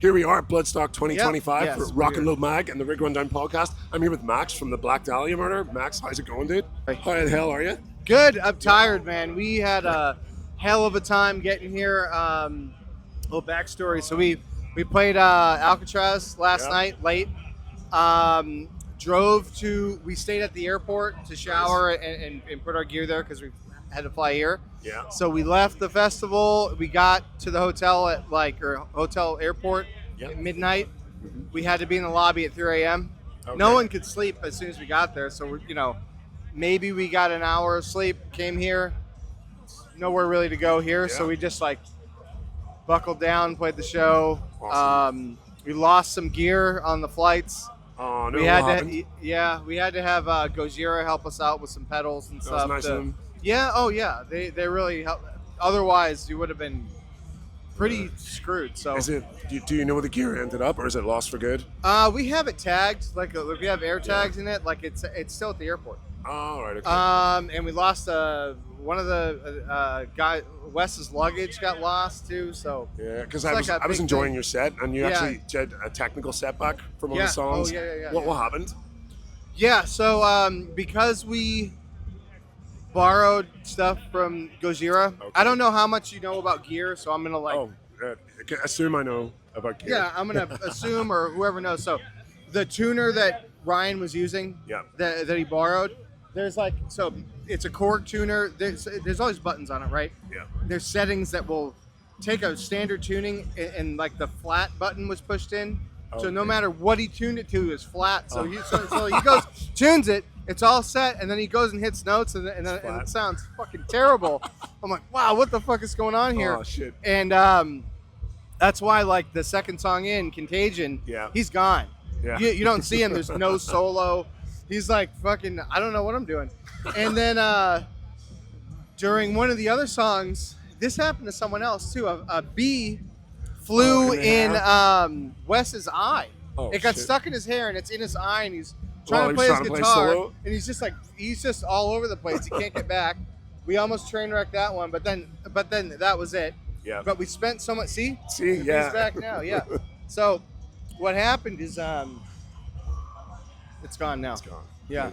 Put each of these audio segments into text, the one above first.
Here we are at Bloodstock 2025 Yep. for Yes, Rock and Load Mag and the Rig Rundown podcast. I'm here with Max from the Black Dahlia Murder. Max, how's it going, dude? Hey. How the hell are you? Good. I'm tired, man. We had a hell of a time getting here. Little backstory. So we played Alcatraz last night late. We stayed at the airport to shower and put our gear there because we had to fly here. Yeah. So we left the festival. We got to the hotel at hotel airport at midnight. Mm-hmm. We had to be in the lobby at 3 a.m. Okay. No one could sleep as soon as we got there. So maybe we got an hour of sleep. Came here, nowhere really to go here. Yeah. So we just buckled down, played the show. Awesome. We lost some gear on the flights. Oh, no, we what had happened? we had to have Gojira help us out with some pedals and That stuff. was nice of them. Yeah, oh yeah, they really helped. Otherwise, you would have been pretty screwed. So Do you know where the gear ended up, or is it lost for good? we have it tagged, we have air tags in it. It's still at the airport. Oh, all right. Okay. And we lost one of the guy Wes's luggage got lost too. So Yeah, because It's I like a was big enjoying thing. your set, and you Yeah. actually had a technical setback from one of Yeah. the songs. Oh, yeah. What happened? Yeah, so because we borrowed stuff from Gojira, Okay. I don't know how much you know about gear, so I'm gonna Assume I know about gear. yeah, I'm gonna assume or whoever knows. So the tuner that Ryan was using, Yeah. that he borrowed, there's it's a Korg tuner. There's always buttons on it, right? Yeah. There's settings that will take a standard tuning and the flat button was pushed in. So no Okay. matter what he tuned it to is flat. So he goes, tunes it, it's all set, and then he goes and hits notes, and flat. it sounds fucking terrible. I'm like, wow, what the fuck is going on here? Oh, shit. And that's why, the second song in, Contagion, Yeah. he's gone. Yeah. You don't see him. There's no solo. He's like, fucking, I don't know what I'm doing. And then during one of the other songs, this happened to someone else too. A bee flew in the in hair? Wes's eye. Oh, It got shit. stuck in his hair, and it's in his eye, and he's While trying he to play was his trying to play guitar, solo? and he's just all over the place. He can't get back. We almost train wrecked that one, but then that was it. Yeah. But we spent so much. See, Yeah. he's back now. Yeah. So what happened is it's gone now. It's gone. Yeah.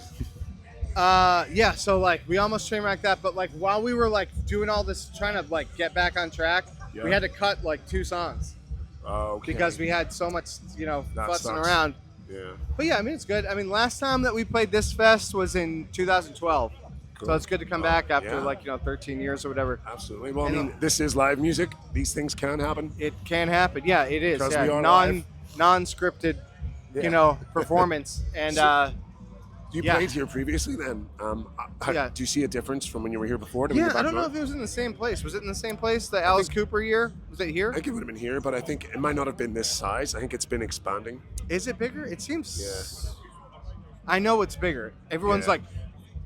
Yeah, so we almost train wrecked that, but while we were doing all this trying to get back on track, Yeah. we had to cut 2 songs Okay. because we had so much, That fussing sucks. around. Yeah. But yeah, I mean it's good. I mean last time that we played this fest was in 2012. Cool. So it's good to come back after yeah. 13 years or whatever. Absolutely. Well, I And, mean, this is live music. These things can happen. It can happen. Yeah, it is. Because Yeah, we are live. non-scripted, Yeah. performance. And So- You Yeah. played here previously then. Yeah. Do you see a difference from when you were here before? to when yeah, you're back I don't know north? if it was in the same place. Was it in the same place? The Alice Cooper year? Was it here? I think it would have been here, but I think it might not have been this size. I think it's been expanding. Is it bigger? It seems. Yeah. I know it's bigger. Everyone's Yeah. like,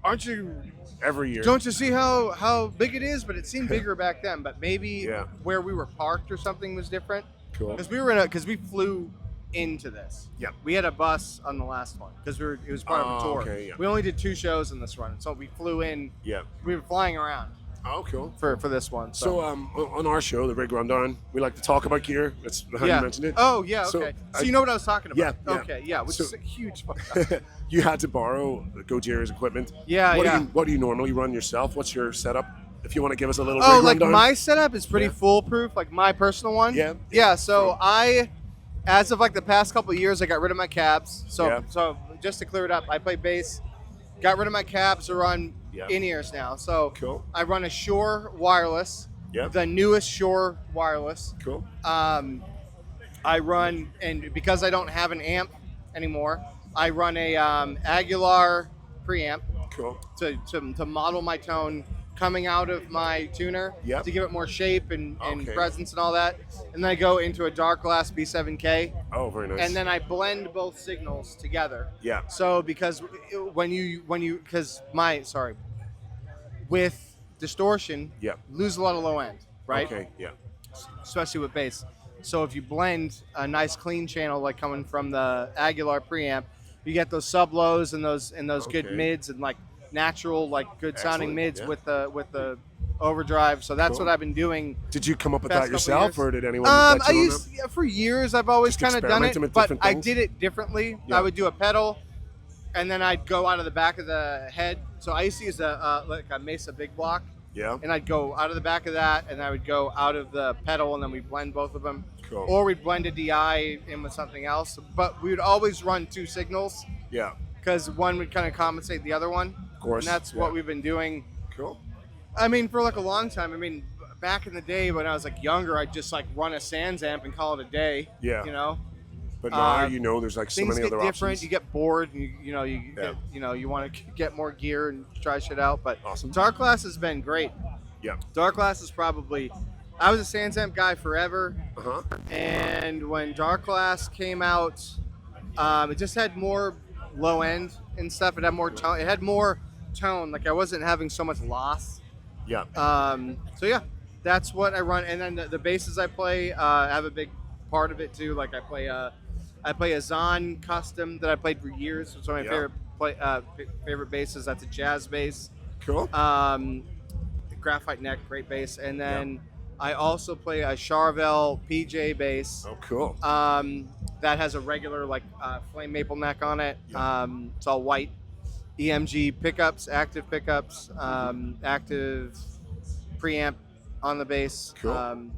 "Aren't you? Every year. Don't you see how big it is?" But it seemed bigger back then. But maybe Yeah. where we were parked or something was different. Cool. Because we flew into this. Yep. We had a bus on the last one because it was part of Oh, the tour. okay, yeah. We only did 2 shows in this run, so we flew in. Yeah. We were flying around Oh, cool. for this one. So, on our show, the Rig Rundown, we like to talk about gear. That's how yeah. you mentioned it. Oh yeah. So, Okay. So, you know what I was talking about? Yeah, yeah. Okay. Yeah. Which So- is a huge fuck up. You had to borrow Gojira's equipment. Yeah, What yeah. What do you normally run yourself? What's your setup? If you want to give us a little Oh, rig like rundown. my setup is pretty Yeah. foolproof. Like my personal one. Yeah. Yeah. So as of the past couple of years, I got rid of my cabs. So Yeah. so just to clear it up, I play bass. Got rid of my cabs to run Yeah. in-ears now. So Cool. I run a Shure wireless. Yeah. The newest Shure wireless. Cool. I run, and because I don't have an amp anymore, I run a Aguilar preamp Cool. to model my tone coming out of my tuner Yep. to give it more shape and Okay. presence and all that. And then I go into a Dark Glass B7K, Oh, very nice. and then I blend both signals together. Yeah. So because with distortion, Yep. lose a lot of low end, right? Okay. Yeah. Especially with bass. So if you blend a nice clean channel like coming from the Aguilar preamp, you get those sub lows and those good Okay. mids and natural good sounding Excellent, mids yeah. with the overdrive. So that's Cool. what I've been doing. Did you come up with Past that couple yourself, years. or did anyone let you on that? For years I've always Just kind of done it, experimenting with but different I things? did it differently. Yeah. I would do a pedal, and then I'd go out of the back of the head. So I used to use like a Mesa Big Block, Yeah. and I'd go out of the back of that, and I would go out of the pedal, and then we'd blend both of them. Cool. Or we'd blend a DI in with something else. But we would always run two signals Yeah. because one would kind of compensate the other one. Of course. And that's what we've been doing. Cool. I mean, for like a long time. I mean, back in the day when I was like younger, I'd just like run a Sans amp and call it a day. Yeah. You know? But now Uh, there's like so Things many get other different. options. You get bored, and you Yeah. get, you want to get more gear and try shit out. But Awesome. Dark Glass has been great. Yeah. Dark Glass is probably. I was a Sans amp guy forever, Uh-huh. and when Dark Glass came out, it just had more low end and stuff. It had more tone. It had more tone. Like I wasn't having so much loss. Yeah. So yeah, that's what I run. And then the basses I play have a big part of it too. Like I play a Zahn custom that I played for years. It's one of my favorite basses. That's a jazz bass. Cool. Graphite neck, great bass. And then I also play a Charvel PJ bass. Oh, cool. That has a regular like flame maple neck on it. Yeah. It's all white. EMG pickups, active pickups, active preamp on the bass. Cool.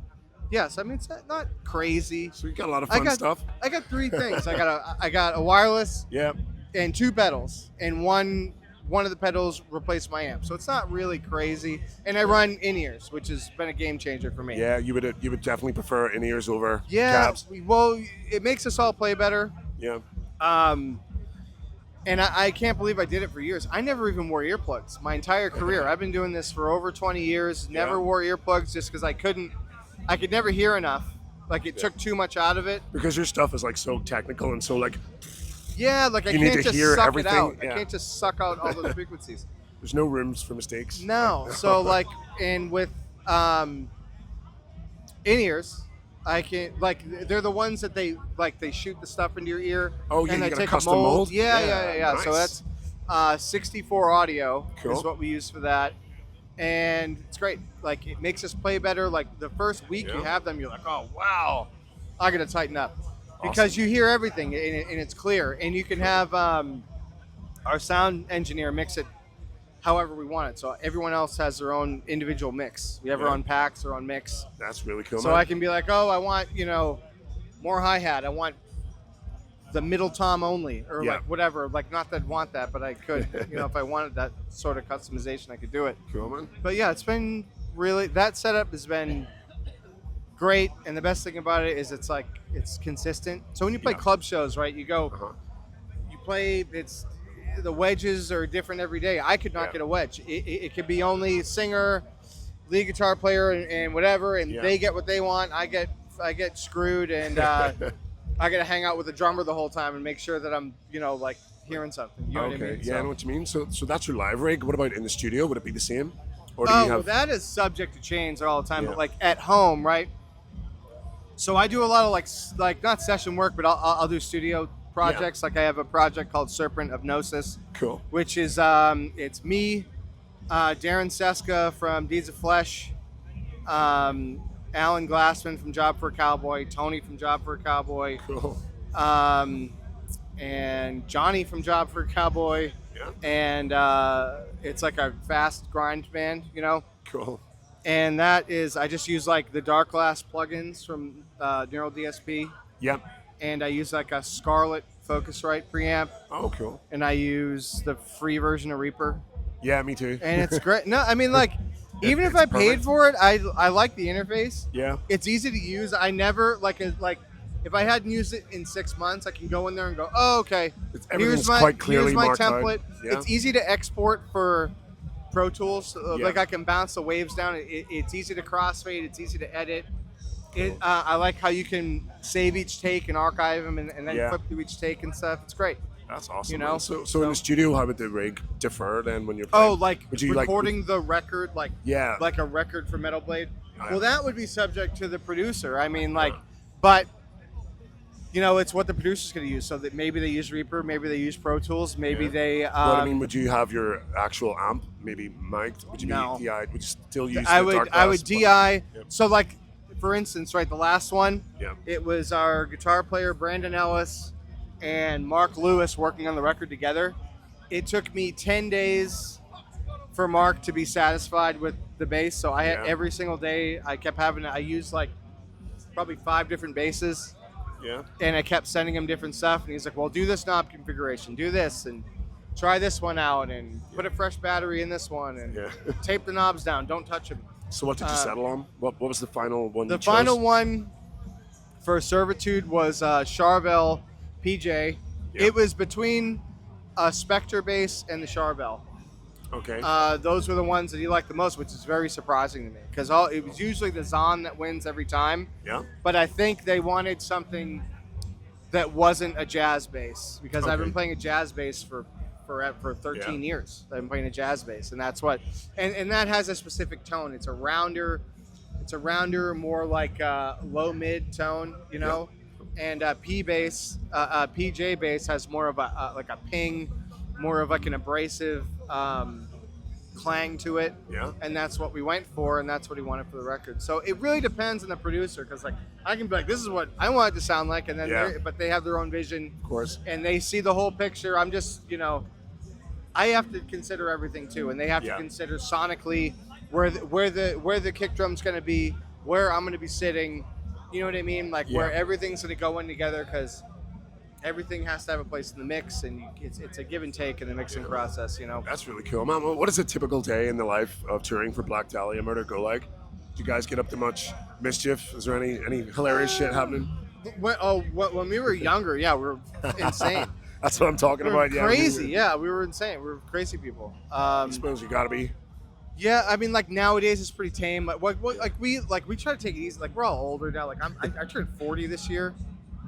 Yes, I mean it's not crazy. So you got a lot of fun stuff. I got three things. I got a wireless Yeah. and two pedals, and one of the pedals replaced my amp. So it's not really crazy. And I run in-ears, which has been a game changer for me. Yeah, you would definitely prefer in-ears over Yeah. cabs. Well, it makes us all play better. Yeah. And I can't believe I did it for years. I never even wore earplugs my entire career. I've been doing this for over 20 years. Never Yeah. wore earplugs just because I could never hear enough. Like it took too much out of it. Because your stuff is like so technical and so like Yeah, like I You need can't to just hear suck everything, it out. yeah. I can't just suck out all those frequencies. there's no rooms for mistakes. No. So like, and with in-ears, I can they're the ones that they shoot the stuff into your ear. Oh, yeah, and you they got a take custom mold? Yeah. Yeah, So nice. that's 64 audio Cool. is what we use for that, and it's great. Like it makes us play better. Like the first week you Yeah. have them, you're like, oh wow, I gotta tighten up because you hear everything and it's clear, and you can have our sound engineer mix it however we want it. So everyone else has their own individual mix. We have our Yeah. own packs, their own mix. That's really cool. So man. I can be like, oh, I want, more hi-hat. I want the middle tom only, or Yeah. like whatever. Like, not that I'd want that, but I could. If I wanted that sort of customization, I could do it. Cool, man. But yeah, it's been really, that setup has been great. And the best thing about it is it's consistent. So when you play Yeah. club shows, right, you go, Uh-huh. you play, the wedges are different every day. I could not Yeah. get a wedge. It could be only singer, lead guitar player, and whatever, and Yeah. they get what they want. I get screwed, and I got to hang out with the drummer the whole time and make sure that I'm hearing something. You know what I Okay. mean? Yeah, I know what you mean. So that's your live rig. What about in the studio? Would it be the same? Or Oh, you well, have that is subject to change all the time. Yeah. But like at home, right? So I do a lot of like not session work, but I'll do studio projects. Like I have a project called Serpent of Gnosis, cool. which is it's me, Darren Seska from Deeds of Flesh, Alan Glassman from Job for a Cowboy, Tony from Job for a Cowboy, Cool. and Johnny from Job for a Cowboy, Yeah. and it's like a fast grind band, Cool. And that is, I just use like the Dark Glass plugins from Neural DSP, Yep. and I use like a Scarlett Focusrite preamp, Oh, cool. and I use the free version of Reaper, Yeah, me too. and it's great. No, I mean like, even if it's I paid perfect. for it, I like the interface. Yeah. It's easy to use. I never like if I hadn't used it in 6 months, I can go in there and go, oh, okay. Everything's quite clearly here's my marked out. template. Yeah. It's easy to export for Pro Tools. Yeah. Like I can bounce the waves down. It's easy to crossfade. It's easy to edit. I like how you can save each take and archive them, and then Yeah. flip through each take and stuff. It's great. That's awesome. You know? man. So in the studio, how would the rig differ then when you're Oh, playing? like Would you, recording the record, Yeah. like a record for Metal Blade. Oh, yeah. Well, that would be subject to the producer. I mean, Yeah. but You know, it's what the producer's going to use. So that maybe they use Reaper, maybe they use Pro Tools, maybe they. But I mean, would you have your actual amp maybe mic'd? Would you No. be DI'd? Would you still use? I the would dark I would bass? DI. Yeah. So like, for instance, right, the last one, Yeah. it was our guitar player Brandon Ellis and Mark Lewis working on the record together. It took me 10 days for Mark to be satisfied with the bass. So I had every single day I kept having I used like probably 5 different basses. Yeah. And I kept sending him different stuff, and he's like, well, do this knob configuration, do this, and try this one out, and put a fresh battery in this one, and tape the knobs down, don't touch them. So what did you settle on? What was the final one? The you chose? final one for Servitude was Charvel PJ. Yeah. It was between a Spectre bass and the Charvel. Okay. Those were the ones that he liked the most, which is very surprising to me, because it was usually the Zahn that wins every time. Yeah. But I think they wanted something that wasn't a jazz bass, because I've been playing a jazz bass for 13 years. I've been playing a jazz bass, and that's what, and that has a specific tone. It's a rounder, more like low mid tone, you know. And PJ bass has more of a like a ping, more of like an abrasive clang to it. Yeah. And that's what we went for, and that's what he wanted for the record. So it really depends on the producer, because like I can be like, this is what I want it to sound like, and then but they have their own vision, of course, and they see the whole picture. I'm just, you know, I have to consider everything too, and they have to consider sonically where the kick drum's going to be, where I'm going to be sitting. You know what I mean? Like where everything's going to go in together, because everything has to have a place in the mix, and it's a give and take in the mixing process, you know. That's really cool, man. What does a typical day in the life of touring for Black Dahlia Murder go like? Do you guys get up to much mischief? Is there any hilarious shit happening? When we were younger, we were insane. That's what I'm talking about. Crazy, we were insane. We were crazy people. I suppose you gotta be. Yeah, I mean, like nowadays it's pretty tame. We try to take it easy. Like we're all older now. Like I turned 40 this year,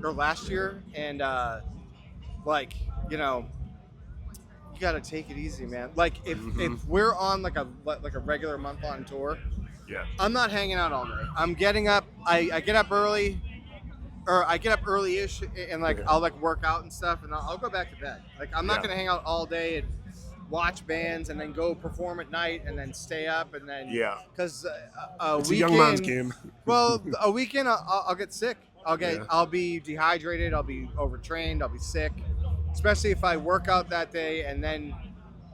or last year, and like, you know, you gotta take it easy, man. Like if we're on like a regular month-long tour, I'm not hanging out all day. I'm getting up. I get up early, or I get up early-ish, and like I'll like work out and stuff, and I'll go back to bed. Like I'm not gonna hang out all day and watch bands and then go perform at night and then stay up and then because it's a young man's game. Well, a weekend I'll get sick. I'll be dehydrated. I'll be overtrained. I'll be sick, especially if I work out that day and then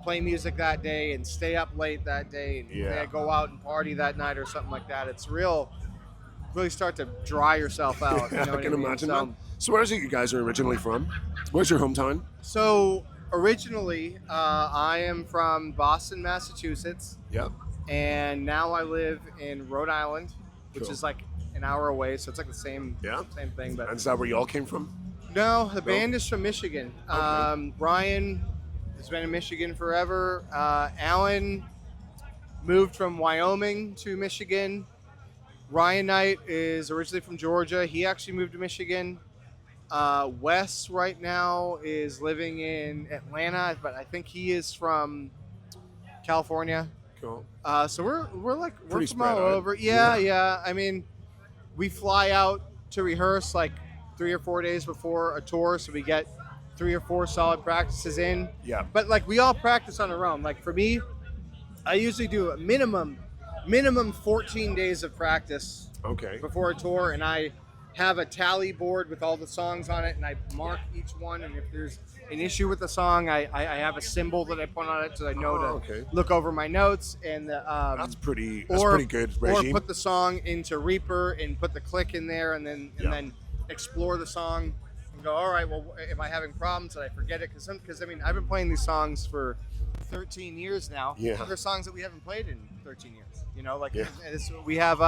play music that day and stay up late that day and then go out and party that night or something like that. It's really start to dry yourself out. You know I can imagine that. So where is it you guys are originally from? Where's your hometown? So originally, I am from Boston, Massachusetts. Yep. And now I live in Rhode Island, which is like an hour away. So it's like the same thing. But and is that where you all came from? No, the band is from Michigan. Okay. Brian has been in Michigan forever. Alan moved from Wyoming to Michigan. Ryan Knight is originally from Georgia. He actually moved to Michigan. Wes right now is living in Atlanta, but I think he is from California. Cool. So we're pretty from all over. Yeah. I mean, we fly out to rehearse like 3 or 4 days before a tour, so we get 3 or 4 solid practices in. Yeah. But like we all practice on our own. Like for me, I usually do a minimum 14 days of practice. Okay. Before a tour, and I have a tally board with all the songs on it, and I mark each one, and if there's an issue with the song, I have a symbol that I put on it so I know to look over my notes. And that's pretty good regime. Or put the song into Reaper and put the click in there, and then explore the song and go, all right, well, am I having problems? Did I forget it? Because I mean, I've been playing these songs for 13 years now. There are songs that we haven't played in 13 years. You know, like we have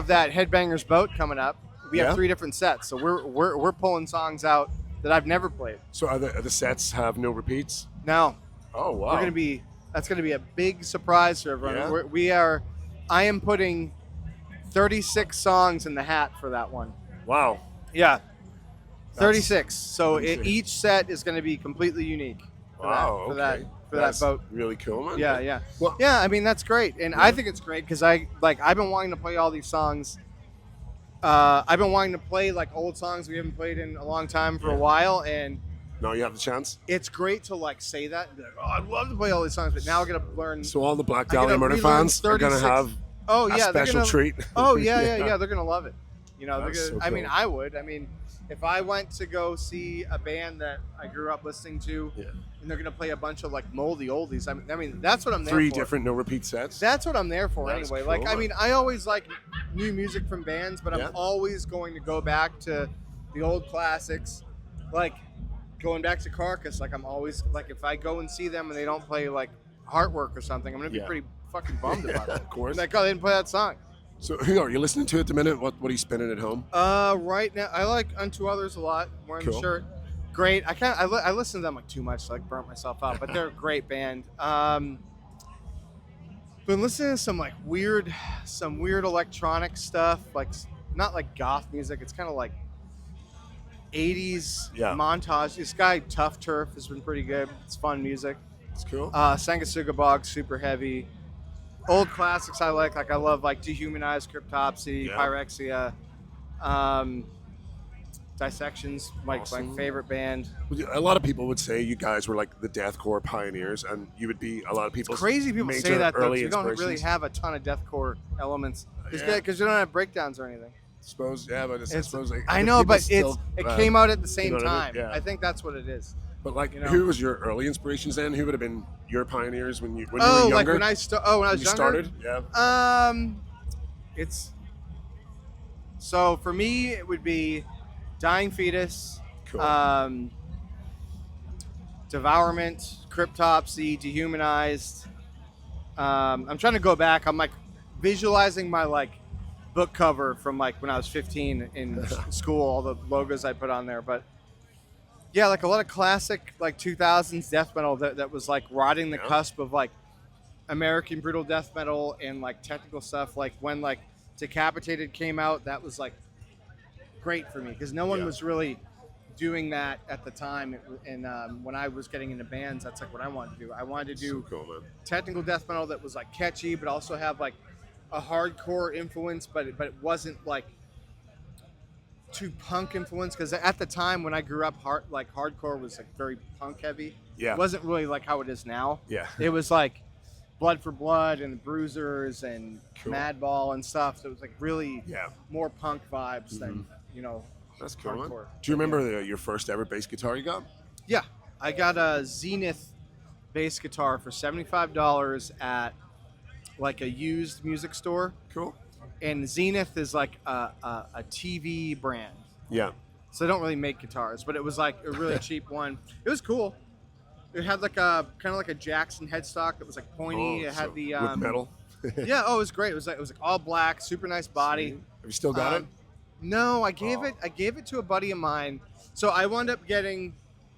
that Headbangers Boat coming up. We have 3 different sets, so we're pulling songs out that I've never played. So are the sets have no repeats? No. Oh wow. That's gonna be a big surprise for everyone. Yeah. I am putting 36 songs in the hat for that one. Wow. Yeah. 36. So each set is going to be completely unique. For that boat. Really cool, man. Yeah. Well, I mean, that's great. And I think it's great because I've been wanting to play all these songs I've been wanting to play like old songs we haven't played in a long time for a while, and Now you have the chance. it's great to like say that and be like, oh, I'd love to play all these songs, but now I gotta learn. So all the Black I gotta Dahlia Murder relearn fans are gonna 36 have Oh a yeah, they're special gonna, treat. Oh yeah, they're gonna love it. You know, they're That's gonna, so I mean, cool. I would. I mean, if I went to go see a band that I grew up listening to, Yeah. and they're gonna play a bunch of like moldy oldies, I mean, that's what I'm there 3 for. different no repeat sets. That's what I'm there for That's anyway. cool, Like, I man. mean, I always like new music from bands, but Yeah. I'm always going to go back to the old classics. Like, going back to Carcass, like, I'm always, like, if I go and see them and they don't play, like, Heartwork or something, I'm going to be Yeah. pretty fucking bummed about it. Of course. Like, oh, they didn't play that song. So who are you listening to at the minute? What are you spinning at home? Right now, I like Unto Others a lot. Wearing the Cool. shirt. Great. I listen to them, like, too much, so, like, burnt myself out, but they're a great band. Been listening to some weird electronic stuff, like not like goth music. It's kind of like 80s Yeah. montage. This guy Tough Turf has been pretty good. It's fun music. It's cool. Sangasuga Bog, super heavy. Old classics I like I love like Dehumanized, Cryptopsy, Yeah. Pyrexia, Dissections, my Awesome. favorite band. A lot of people would say you guys were like the deathcore pioneers, and you would be a lot of people's Crazy people major say that though, 'cause early we don't really inspirations. have a ton of deathcore elements. Yeah. Because you don't have breakdowns or anything. Suppose, yeah, but I It's- suppose like, I the know, people but still, it came out at the same know what I mean? time. Yeah. I think that's what it is. But like, you know. who was your early inspirations then? Who would have been your pioneers when you were Oh, younger? like when I was When you younger. started? Yeah. It's so for me it would be Dying Fetus, Cool. Devourment, Cryptopsy, Dehumanized. I'm trying to go back. I'm like visualizing my like book cover from like when I was 15 in school, all the logos I put on there. But yeah, like a lot of classic like 2000s death metal that was like riding the Yeah. cusp of like American brutal death metal and like technical stuff. Like when like Decapitated came out, that was like great for me because no one Yeah. was really doing that at the time. And when I was getting into bands, that's like what I wanted to do. I wanted to do So cool, man. technical death metal that was like catchy, but also have like a hardcore influence, but it wasn't like too punk influence. Because at the time when I grew up, hardcore was like very punk heavy. Yeah. It wasn't really like how it is now. Yeah. It was like Blood for Blood and the Bruisers and Cool. Madball and stuff. So it was like really Yeah. more punk vibes than That's cool, man. hardcore. Do you remember your first ever bass guitar you got? Yeah, I got a Zenith bass guitar for $75 at like a used music store, Cool. and Zenith is like a TV brand, Yeah. so they don't really make guitars, but it was like a really cheap one. It was cool. It had like a kind of like a Jackson headstock that was like pointy. It had the with metal. yeah. Oh, it was great. It was like all black, super nice body. Have you still got it? No, I gave Oh. it to a buddy of mine. So I wound up getting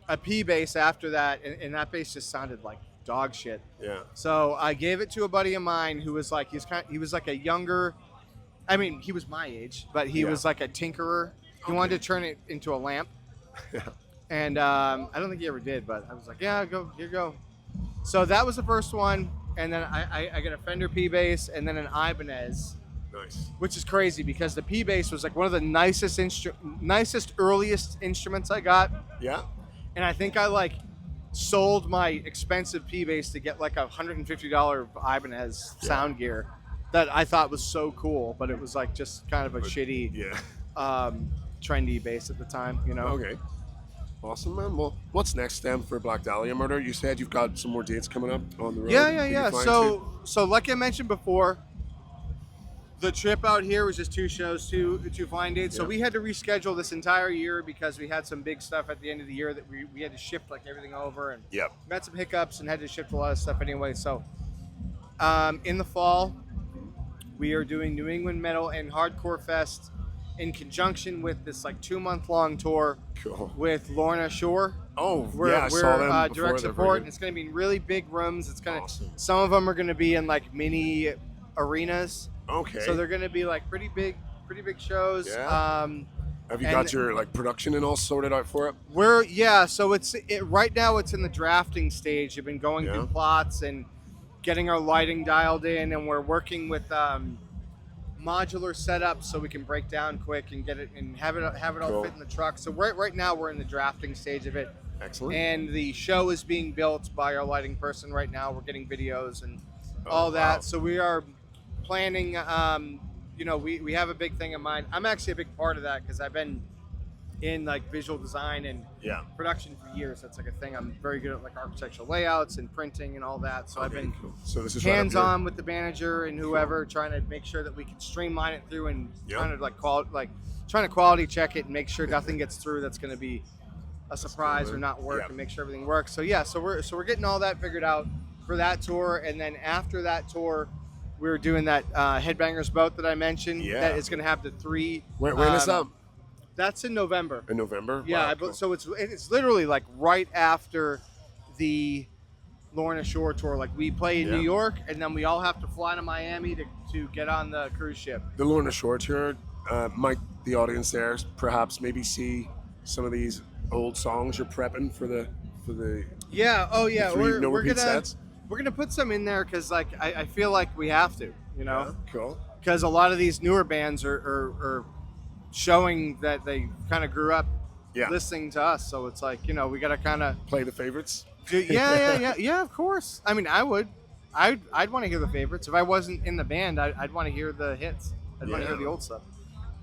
a P bass after that, and that bass just sounded like dog shit. Yeah. So I gave it to a buddy of mine who was like he was like a younger. I mean, he was my age, but he Yeah. was like a tinkerer. He wanted to turn it into a lamp, Yeah. and I don't think he ever did. But I was like, yeah, here you go. So that was the first one, and then I got a Fender P bass, and then an Ibanez. Nice. Which is crazy because the P bass was like one of the nicest earliest instruments I got, Yeah. and I think I like sold my expensive P bass to get like a $150 Ibanez sound gear that I thought was so cool, but it was like just kind of a shitty, Yeah. trendy bass at the time, you know. Okay. Awesome, man. Well, what's next then for Black Dahlia Murder? You said you've got some more dates coming up on the road. Yeah. that you're flying So like I mentioned before, the trip out here was just 2 shows, two flying dates. So Yeah. we had to reschedule this entire year because we had some big stuff at the end of the year that we had to shift like everything over, and Yep. we had some hiccups and had to shift a lot of stuff anyway. So in the fall, we are doing New England Metal and Hardcore Fest in conjunction with this like 2-month-long tour Cool. with Lorna Shore. Oh, We're, yeah, I saw them before. direct They're support, very and it's going to be in really big rooms. It's going to Awesome. Some of them are going to be in like mini arenas, good. Okay. so they're going to be like pretty big shows. Yeah. Have you and- got your like production and all sorted out for it? So right now it's in the drafting stage. We've been going Yeah. through plots and getting our lighting dialed in, and we're working with modular setup so we can break down quick and get it and have it all Cool. fit in the truck. So right now we're in the drafting stage of it. Excellent. And the show is being built by our lighting person right now. We're getting videos and all that. Wow. So we are planning. We have a big thing in mind. I'm actually a big part of that because I've been in like visual design and production for years. That's like a thing. I'm very good at like architectural layouts and printing and all that. So I've been Cool. So this is hands-on with the manager and whoever, trying to make sure that we can streamline it through and trying to quality check it and make sure nothing gets through that's going to be a surprise or not work, and make sure everything works. So we're getting all that figured out for that tour, and then after that tour, we're doing that Headbangers boat that I mentioned. Yeah. That is going to have the 3. When is that? That's in November. In November? Yeah, Wow, cool. so it's literally like right after the Lorna Shore tour. Like we play in New York, and then we all have to fly to Miami to get on the cruise ship. The Lorna Shore tour, might the audience there perhaps maybe see some of these old songs you're prepping for the We're repeat sets? We're gonna put some in there because like I feel like we have to, Yeah, cool. because a lot of these newer bands are showing that they kind of grew up listening to us, so it's like we gotta kind of Play the favorites. yeah, of course. I mean, I'd want to hear the favorites. If I wasn't in the band, I'd want to hear the hits. I'd want to hear the old stuff.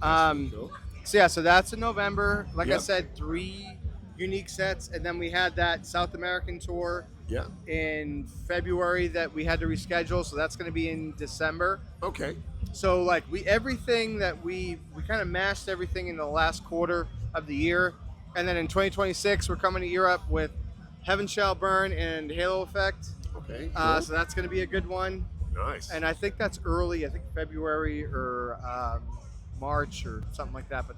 Cool. So that's in November. Like I Yep. said, 3 unique sets, and then we had that South American tour Yeah. in February that we had to reschedule. So that's going to be in December. Okay. So like we kind of mashed everything in the last quarter of the year, and then in 2026 we're coming to Europe with Heaven Shall Burn and Halo Effect. Okay. Cool. So that's going to be a good one. Nice. And I think that's early. I think February or March or something like that. But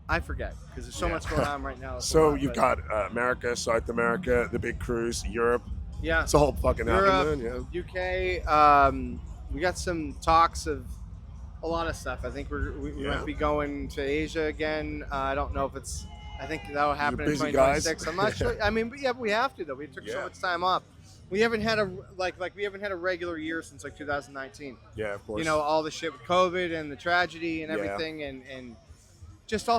I forget because there's so much going on right now. So you've got America, South America, the big cruise, Europe. Yeah. It's a whole fucking Europe, happening, UK. We got some talks of a lot of stuff. I think we might be going to Asia again. I don't know if it's. I think that'll happen in busy 2026. guys. I'm not sure. I mean, but we have to though. We took so much time off. We haven't had a regular year since like 2019. Yeah, of course. All the shit with COVID and the tragedy and everything, and just a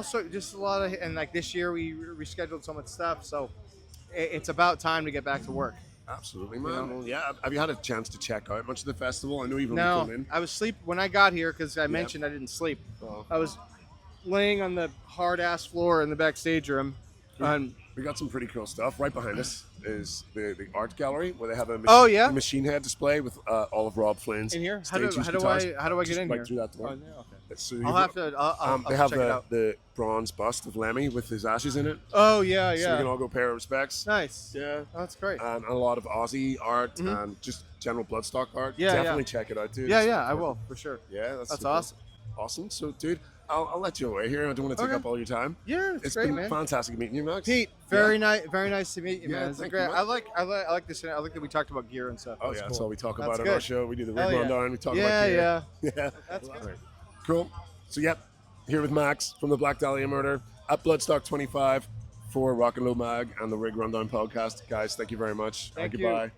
lot of, and like this year we rescheduled so much stuff. So it's about time to get back to work. Absolutely, man. Well, yeah. Have you had a chance to check out much of the festival? I know you've only No, come in. I was asleep when I got here because I mentioned I didn't sleep. Oh. I was laying on the hard ass floor in the backstage room. We got some pretty cool stuff. Right behind us is the art gallery where they have a machine head display with all of Rob Flynn's in here. How stage-used do guitars. I get in right here? through that door. Oh, yeah, okay. So I'll have to. I'll they have check it out. the bronze bust of Lemmy with his ashes in it. Oh yeah, So we can all go pay our respects. Nice. Yeah. Oh, that's great. And a lot of Aussie art and just general Bloodstock art. Yeah, Definitely check it out, dude. Yeah, I will for sure. Yeah, that's super awesome. Awesome. So, dude, I'll let you away here. I don't want to take up all your time. Yeah, It's great, been man. fantastic meeting you, Max. Pete, very nice to meet you, Yeah, man. It's thank great. you, man. I like this. I like that we talked about gear and stuff. Oh, That's yeah, cool. that's all we talk That's about on good. our show. We do the rig Hell yeah. rundown. We talk about gear. Yeah. That's good. great. Cool. So, here with Max from the Black Dahlia Murder at Bloodstock 25 for Rock and Roll Mag and the Rig Rundown podcast. Guys, thank you very much. Thank you. Goodbye.